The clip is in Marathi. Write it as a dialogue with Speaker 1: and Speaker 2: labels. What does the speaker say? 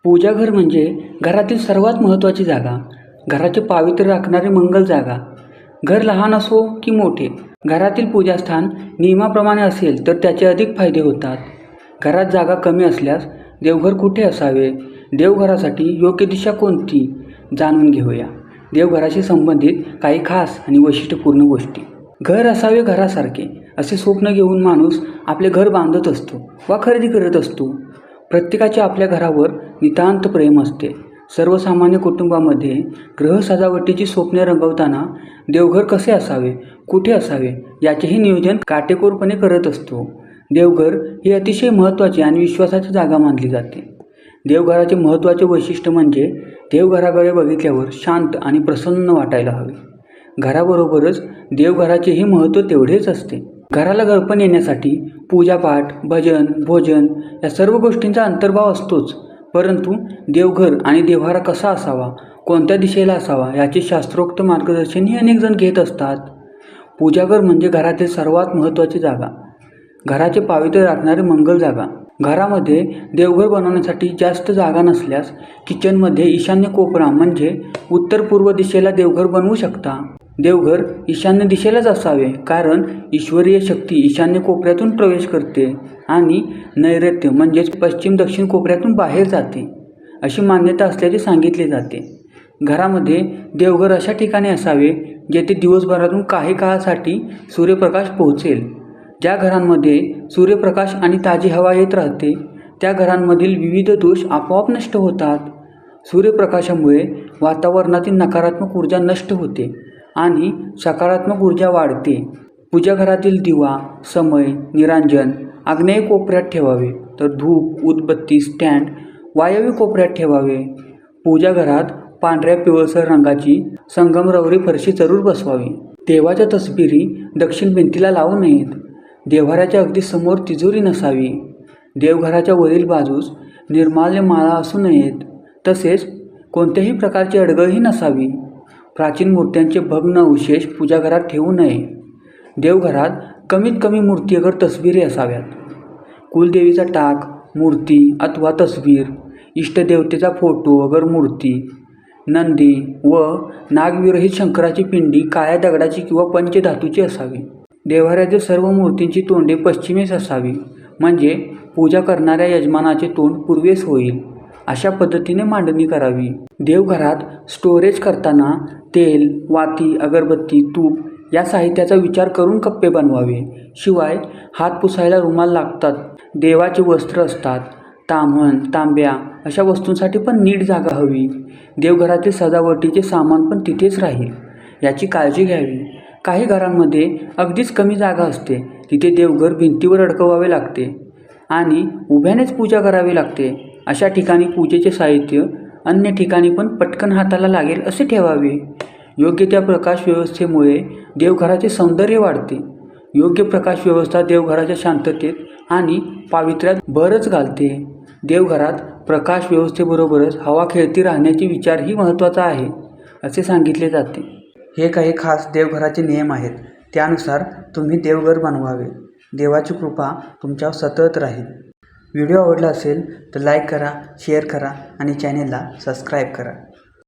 Speaker 1: पूजाघर म्हणजे घरातील सर्वात महत्त्वाची जागा, घराचे पावित्र्य राखणारी मंगल जागा. घर लहान असो की मोठे, घरातील पूजास्थान नियमाप्रमाणे असेल तर त्याचे अधिक फायदे होतात. घरात जागा कमी असल्यास देवघर कुठे असावे, देवघरासाठी योग्य दिशा कोणती जाणून घेऊया. देवघराशी संबंधित काही खास आणि वैशिष्ट्यपूर्ण गोष्टी. घर असावे घरासारखे असे स्वप्न घेऊन माणूस आपले घर बांधत असतो वा खरेदी करत असतो. प्रत्येकाचे आपल्या घरावर नितांत प्रेम असते. सर्वसामान्य कुटुंबामध्ये गृह सजावटीची स्वप्ने रंगवताना देवघर कसे असावे, कुठे असावे याचेही नियोजन काटेकोरपणे करत असतो. देवघर ही अतिशय महत्त्वाची आणि विश्वासाची जागा मानली जाते. देवघराचे महत्त्वाचे वैशिष्ट्य म्हणजे देवघराकडे बघितल्यावर शांत आणि प्रसन्न वाटायला हवे. घराबरोबरच देवघराचेही महत्त्व तेवढेच असते. घराला घरपण येण्यासाठी पूजापाठ, भजन, भोजन या सर्व गोष्टींचा अंतर्भाव असतोच. परंतु देवघर आणि देव्हारा कसा असावा, कोणत्या दिशेला असावा याचे शास्त्रोक्त मार्गदर्शनही अनेक जण घेत असतात. पूजाघर म्हणजे घरातील सर्वात महत्त्वाची जागा, घराचे पावित्र्य राखणारी मंगल जागा. घरामध्ये देवघर बनवण्यासाठी जास्त जागा नसल्यास किचनमध्ये ईशान्य कोपरा म्हणजे उत्तर पूर्व दिशेला देवघर बनवू शकता. देवघर ईशान्य दिशेलाच असावे, कारण ईश्वरीय शक्ती ईशान्य कोपऱ्यातून प्रवेश करते आणि नैऋत्य म्हणजेच पश्चिम दक्षिण कोपऱ्यातून बाहेर जाते अशी मान्यता असल्याचे सांगितले जाते. घरामध्ये देवघर अशा ठिकाणी असावे जेथे दिवसभरातून काही काळासाठी सूर्यप्रकाश पोहोचेल. ज्या घरांमध्ये सूर्यप्रकाश आणि ताजी हवा येत राहते त्या घरांमधील विविध दोष आपोआप नष्ट होतात. सूर्यप्रकाशामुळे वातावरणातील नकारात्मक ऊर्जा नष्ट होते आणि सकारात्मक ऊर्जा वाढते. पूजाघरातील दिवा, समय, निरांजन आग्नेय कोपऱ्यात ठेवावे, तर धूप, उदबत्ती स्टँड वायव्य कोपऱ्यात ठेवावे. पूजाघरात पांढऱ्या पिवळसर रंगाची संगमरवरी फरशी जरूर बसवावी. देवाच्या तसबिरी दक्षिण भिंतीला लावू नयेत. देव्हाऱ्याच्या अगदी समोर तिजोरी नसावी. देवघराच्या वरील बाजूस निर्माल्य माळा असू नयेत. तसेच कोणत्याही प्रकारची अडगळही नसावी. प्राचीन मूर्त्यांचे भग्न अवशेष पूजाघरात ठेवू नये. देवघरात कमीत कमी मूर्ती अगर तसबिरी असाव्यात. कुलदेवीचा टाक, मूर्ती अथवा तसबीर, इष्टदेवतेचा फोटो अगर मूर्ती, नंदी व नागविरहित शंकराची पिंडी काळ्या दगडाची किंवा पंचधातूची असावी. देव्हाऱ्यातील सर्व मूर्तींची तोंडे पश्चिमेस असावी, म्हणजे पूजा करणाऱ्या यजमानाचे तोंड पूर्वेस होईल अशा पद्धतीने मांडणी करावी. देवघरात स्टोरेज करताना तेल, वाती, अगरबत्ती, तूप या साहित्याचा विचार करून कप्पे बनवावे. शिवाय हात पुसायला रुमाल लागतात. देवाचे वस्त्र असतात. ताम्हण, तांब्या अशा वस्तूंसाठी पण नीट जागा हवी. देवघरातील सजावटीचे सामान पण तिथेच राहील याची काळजी घ्यावी. काही घरांमध्ये अगदीच कमी जागा असते, तिथे देवघर भिंतीवर अडकवावे लागते आणि उभ्यानेच पूजा करावी लागते. अशा ठिकाणी पूजेचे साहित्य अन्य ठिकाणी पण पटकन हाताला लागेल असे ठेवावे. योग्य त्या प्रकाश व्यवस्थेमुळे देवघराचे सौंदर्य वाढते. योग्य प्रकाश व्यवस्था देवघराच्या शांततेत आणि पावित्र्यात भरच घालते. देवघरात प्रकाश व्यवस्थेबरोबरच हवा खेळती राहण्याची विचारही महत्त्वाचा आहे असे सांगितले जाते. हे काही खास देवघराचे नियम आहेत, त्यानुसार तुम्ही देवघर बनवावे. देवाची कृपा तुमच्यावर सतत राहील. व्हिडिओ आवडला असेल तर लाईक करा, शेअर करा आणि चॅनेलला सबस्क्राईब करा.